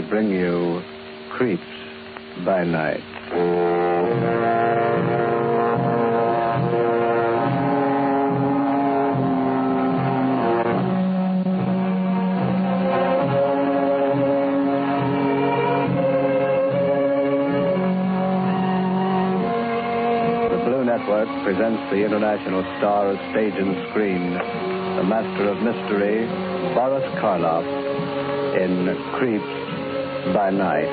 bring you Creeps by Night. Presents the international star of stage and screen, the master of mystery, Boris Karloff, in Creeps by Night.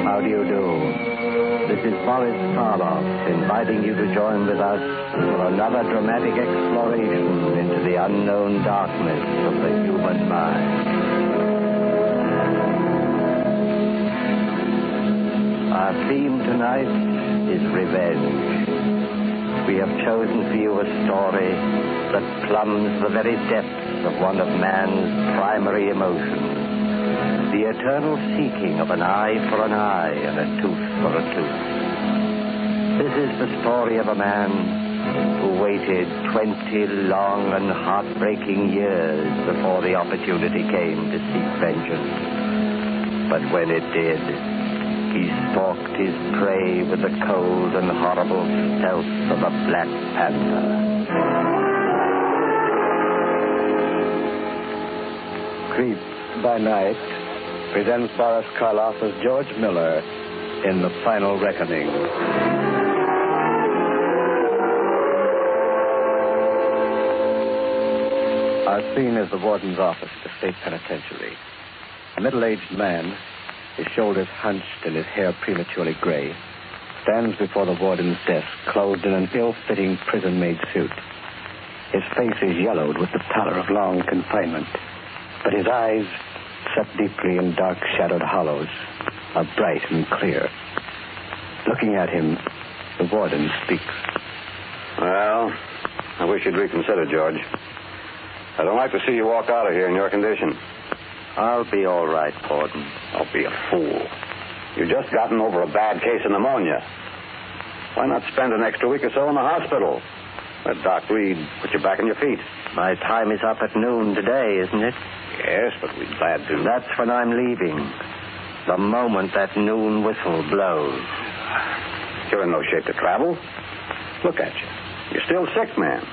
How do you do? This is Boris Karloff inviting you to join with us for another dramatic exploration into the unknown darkness of the human mind. Our theme tonight is revenge. We have chosen for you a story that plumbs the very depths of one of man's primary emotions, the eternal seeking of an eye for an eye and a tooth for a tooth. This is the story of a man who waited 20 long and heartbreaking years before the opportunity came to seek vengeance. But when it did, he stalked his prey with the cold and horrible stealth of a black panther. Creeps by Night presents Boris Karloff as George Miller in The Final Reckoning. Our scene is the warden's office at the state penitentiary. A middle-aged man, his shoulders hunched and his hair prematurely gray, stands before the warden's desk, clothed in an ill-fitting prison-made suit. His face is yellowed with the pallor of long confinement, but his eyes, set deeply in dark-shadowed hollows, are bright and clear. Looking at him, the warden speaks. Well, I wish you'd reconsider, George. I don't like to see you walk out of here in your condition. I'll be all right, Warden. Don't be a fool. You've just gotten over a bad case of pneumonia. Why not spend an extra week or so in the hospital? Let Doc Reed put you back on your feet. My time is up at noon today, isn't it? Yes, but we'd glad to. That's when I'm leaving. The moment that noon whistle blows. You're in no shape to travel. Look at you. You're still sick, man.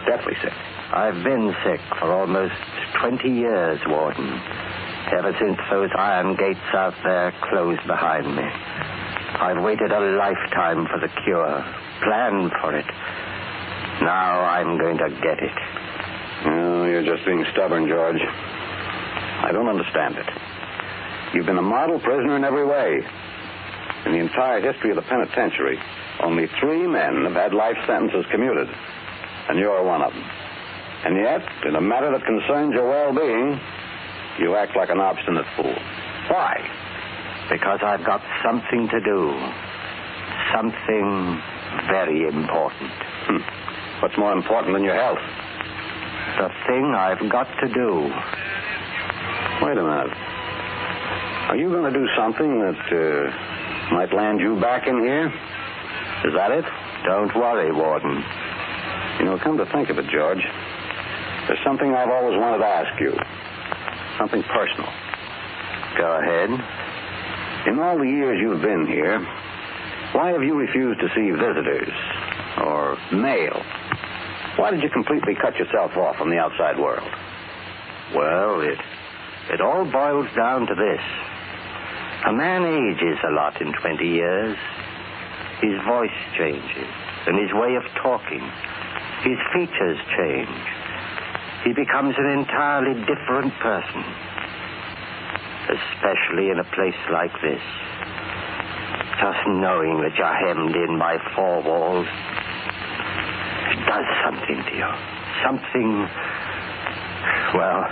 Deathly sick. I've been sick for almost 20 years, Warden. Ever since those iron gates out there closed behind me. I've waited a lifetime for the cure, planned for it. Now I'm going to get it. Oh, you're just being stubborn, George. I don't understand it. You've been a model prisoner in every way. In the entire history of the penitentiary, only 3 men have had life sentences commuted. And you're one of them. And yet, in a matter that concerns your well-being, you act like an obstinate fool. Why? Because I've got something to do. Something very important. What's more important than your health? The thing I've got to do. Wait a minute. Are you going to do something that might land you back in here? Is that it? Don't worry, Warden. You know, come to think of it, George, there's something I've always wanted to ask you. Something personal. Go ahead. In all the years you've been here, why have you refused to see visitors or mail? Why did you completely cut yourself off from the outside world? Well, it all boils down to this. A man ages a lot in 20 years. His voice changes, and his way of talking. His features change. He becomes an entirely different person. Especially in a place like this. Just knowing that you're hemmed in by 4 walls, it does something to you. Something... Well,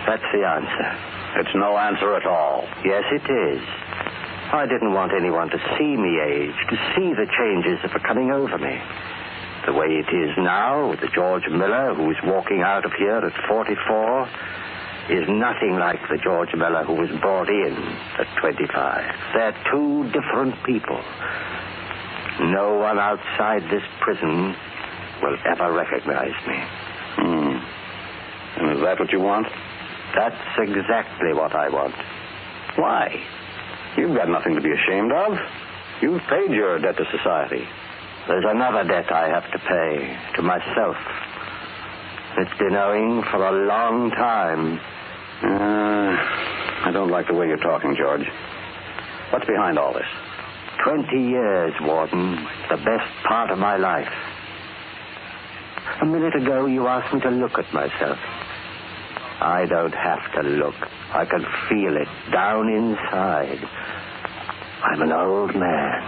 that's the answer. It's no answer at all. Yes, it is. I didn't want anyone to see me age, to see the changes that were coming over me. The way it is now, with the George Miller who's walking out of here at 44, is nothing like the George Miller who was brought in at 25. They're 2 different people. No one outside this prison will ever recognize me. And is that what you want? That's exactly what I want. Why? You've got nothing to be ashamed of. You've paid your debt to society. There's another debt I have to pay to myself. It's been owing for a long time. I don't like the way you're talking, George. What's behind all this? 20 years, Warden. The best part of my life. A minute ago, you asked me to look at myself. I don't have to look. I can feel it down inside. I'm an old man.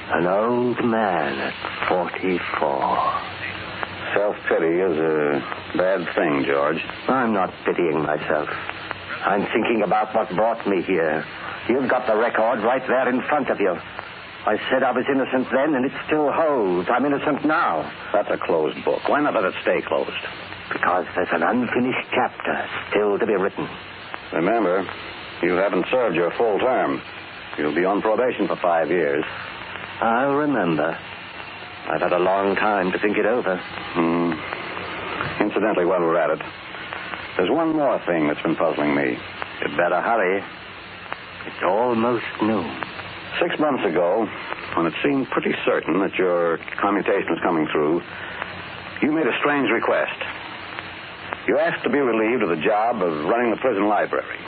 An old man at 44. Self-pity is a bad thing, George. I'm not pitying myself. I'm thinking about what brought me here. You've got the record right there in front of you. I said I was innocent then, and it still holds. I'm innocent now. That's a closed book. Why not let it stay closed? Because there's an unfinished chapter still to be written. Remember, you haven't served your full term. You'll be on probation for 5 years. I'll remember. I've had a long time to think it over. Incidentally, while we're at it, there's one more thing that's been puzzling me. You'd better hurry. It's almost noon. 6 months ago, when it seemed pretty certain that your commutation was coming through, you made a strange request. You asked to be relieved of the job of running the prison library,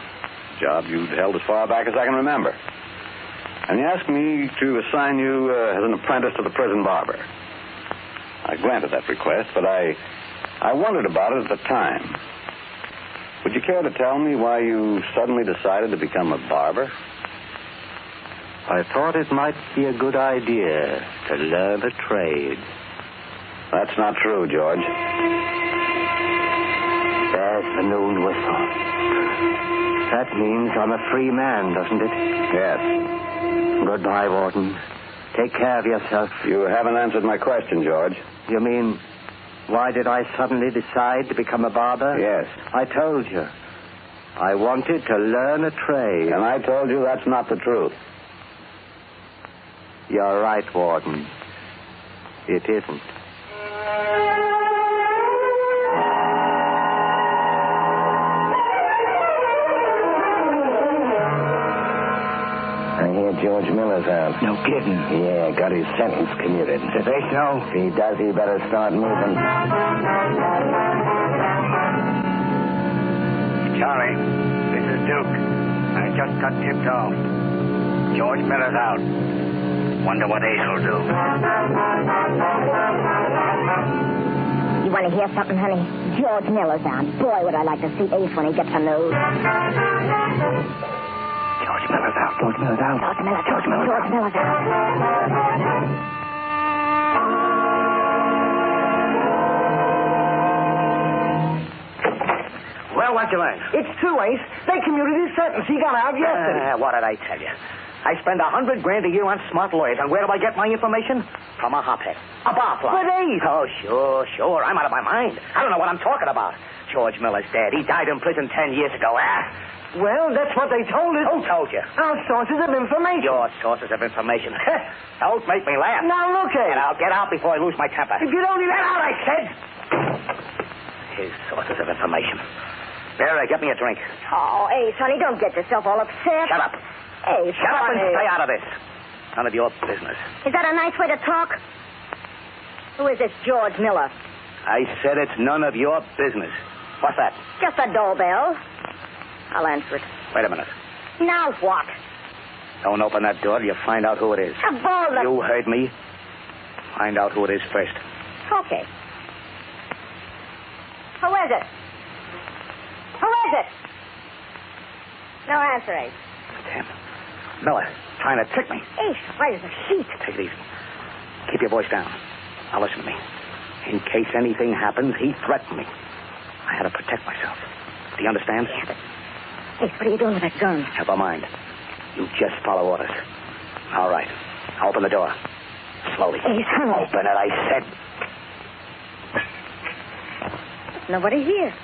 a job you'd held as far back as I can remember. And you asked me to assign you as an apprentice to the prison barber. I granted that request, but I wondered about it at the time. Would you care to tell me why you suddenly decided to become a barber? I thought it might be a good idea to learn a trade. That's not true, George. There's the noon whistle. That means I'm a free man, doesn't it? Yes. Goodbye, Warden. Take care of yourself. You haven't answered my question, George. You mean, why did I suddenly decide to become a barber? Yes. I told you. I wanted to learn a trade. And I told you that's not the truth. You're right, Warden. It isn't. I hear George Miller's out. No kidding. Yeah, got his sentence commuted. Did they so? If he does, he better start moving. Charlie, this is Duke. I just got tipped off. George Miller's out. Wonder what Ace will do. You want to hear something, honey? George Miller's out. Boy, would I like to see Ace when he gets the news. George Miller's out. George Miller's out. George Miller's out. Well, what'd you learn? It's true, Ace. They commuted his sentence. He got out yesterday. What did I tell you? I spend $100,000 a year on smart lawyers, and where do I get my information? From a hophead. A barfly. But Ace... Oh, sure. I'm out of my mind. I don't know what I'm talking about. George Miller's dead. He died in prison 10 years ago, Well, that's what they told us. Who told you? Our sources of information. Your sources of information. Don't make me laugh. Now, look at And I'll get out before I lose my temper. If you don't even... Get out, I said! His sources of information. Vera, get me a drink. Oh, Ace, honey, don't get yourself all upset. Shut up. Ace, Shut up and honey. stay out of this. None of your business. Is that a nice way to talk? Who is this George Miller? I said it's none of your business. What's that? Just a doorbell. I'll answer it. Wait a minute. Now what? Don't open that door till you find out who it is. A ball that... You heard me. Find out who it is first. Okay. Who is it? Who is it? No answer, Ace. Damn. Miller, trying to trick me. Ace, why is the sheet? Take it easy. Keep your voice down. Now listen to me. In case anything happens, he threatened me. I had to protect myself. Do you understand? Yeah, but... Ace, what are you doing with that gun? Never mind. You just follow orders. All right. Now open the door. Slowly. Ace, honey. Open it, I said. Nobody here.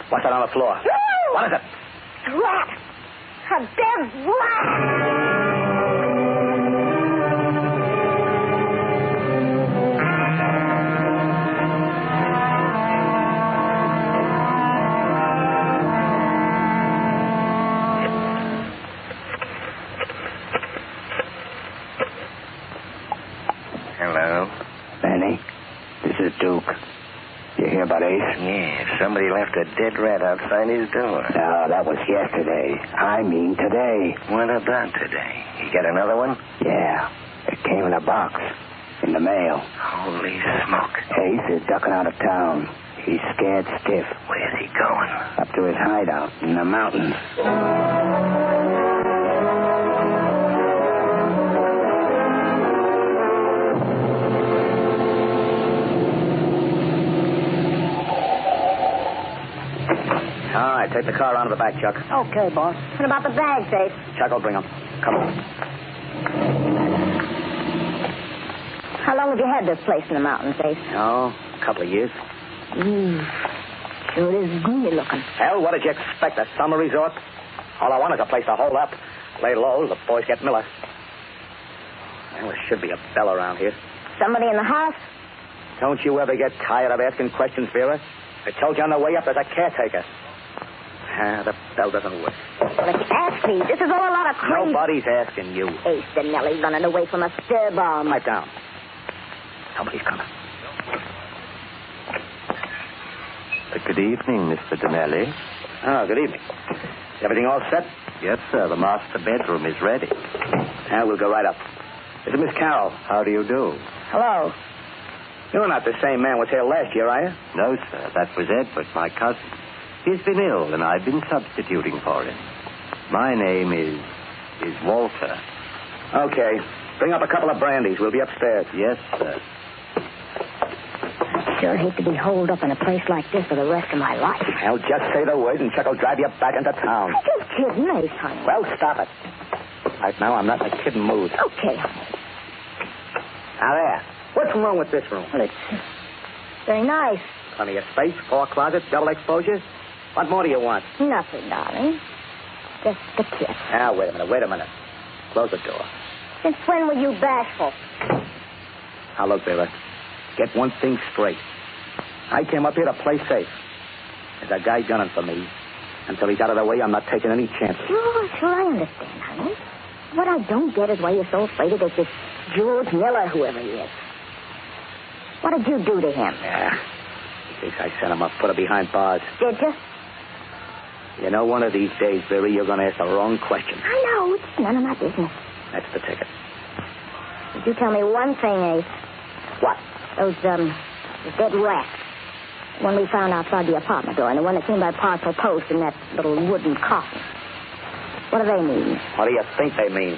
What's that on the floor? Woo! What is it? A rat. A dead rat. about, Ace? Yeah, somebody left a dead rat outside his door. No, that was yesterday. I mean today. What about today? You got another one? Yeah. It came in a box. In the mail. Holy smoke. Ace is ducking out of town. He's scared stiff. Where's he going? Up to his hideout in the mountains. All right, take the car around to the back, Chuck. Okay, boss. What about the bags, Ace? Chuck will bring them. Come on. How long have you had this place in the mountains, Ace? Oh, a couple of years. Sure is gloomy looking. Hell, what did you expect? A summer resort? All I want is a place to hold up. Lay low, the boys get Miller. Well, there should be a bell around here. Somebody in the house? Don't you ever get tired of asking questions, Vera? I told you on the way up there's a caretaker. The bell doesn't work. Let's ask me. This is all a lot of crazy. Nobody's asking you. Ace Danelli running away from a stir bomb. Pipe down. Nobody's coming. Good evening, Mr. Danelli. Oh, good evening. Is everything all set? Yes, sir. The master bedroom is ready. We'll go right up. This is Miss Carroll. How do you do? Hello. You're not the same man was here last year, are you? No, sir. That was Edward, my cousin. He's been ill, and I've been substituting for him. My name is Walter. Okay. Bring up a couple of brandies. We'll be upstairs. Yes, sir. I sure hate to be holed up in a place like this for the rest of my life. Well, just say the word, and Chuck will drive you back into town. I'm just kidding, Ace, honey. Well, stop it. Right now, I'm not in a kidding mood. Okay, honey. Now, there. What's wrong with this room? Well, it's very nice. Plenty of space, 4 closets, double exposure. What more do you want? Nothing, darling. Just a kiss. Now, wait a minute. Close the door. Since when were you bashful? Now, look, Vera. Get one thing straight. I came up here to play safe. There's a guy gunning for me. Until he's out of the way, I'm not taking any chances. Sure, I understand, honey. What I don't get is why you're so afraid of this George Miller, whoever he is. What did you do to him? Yeah. In case I sent him up, put him behind bars. Did you? You know, one of these days, Vera, you're going to ask the wrong question. I know. It's none of my business. That's the ticket. Did you tell me one thing, Ace? What? Those dead rats. The one we found outside the apartment door, and the one that came by parcel post in that little wooden coffin. What do they mean? What do you think they mean?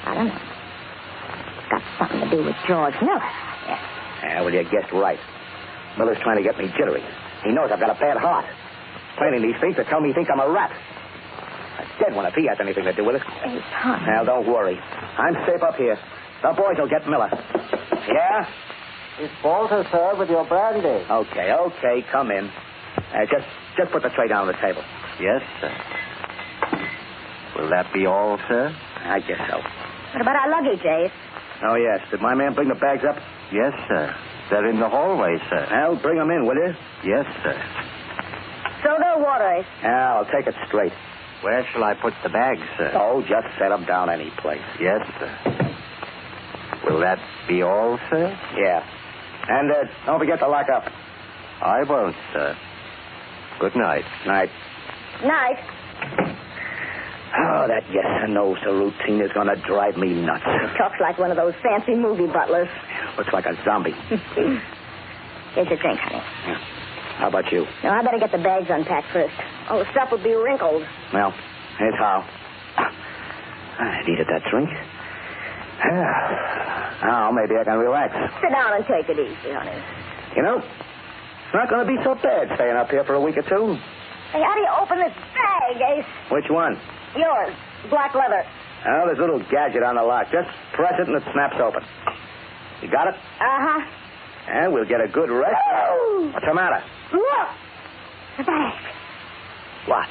I don't know. It's got something to do with George Miller. Yeah, well, you guessed right. Miller's trying to get me jittery. He knows I've got a bad heart. Planning these things to tell me he thinks I'm a rat. A dead one if he has anything to do with it. Ace, honey. Now, don't worry. I'm safe up here. The boys will get Miller. Yeah? It's Walter, sir, with your brandy. Okay, come in. Just put the tray down on the table. Yes, sir. Will that be all, sir? I guess so. What about our luggage, Ace? Oh, yes. Did my man bring the bags up? Yes, sir. They're in the hallway, sir. Well, bring them in, will you? Yes, sir. Soda or water, Ace? Yeah, I'll take it straight. Where shall I put the bags, sir? Oh, just set them down any place. Yes, sir. Will that be all, sir? Yeah. And don't forget to lock up. I won't, sir. Good night. Night. Night. Oh, that yes and no, sir, routine is going to drive me nuts. He talks like one of those fancy movie butlers. Looks like a zombie. Here's your drink, honey. Yeah. How about you? Now, I better get the bags unpacked first. All the stuff would be wrinkled. Well, here's how. I needed that drink. Now, maybe I can relax. Sit down and take it easy, honey. You know, it's not going to be so bad staying up here for a week or two. Hey, how do you open this bag, Ace? Which one? Yours. Black leather. Oh, there's a little gadget on the lock. Just press it and it snaps open. You got it? Uh-huh. And we'll get a good rest. Oh! What's the matter? Look! The bag. What?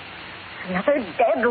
Another dead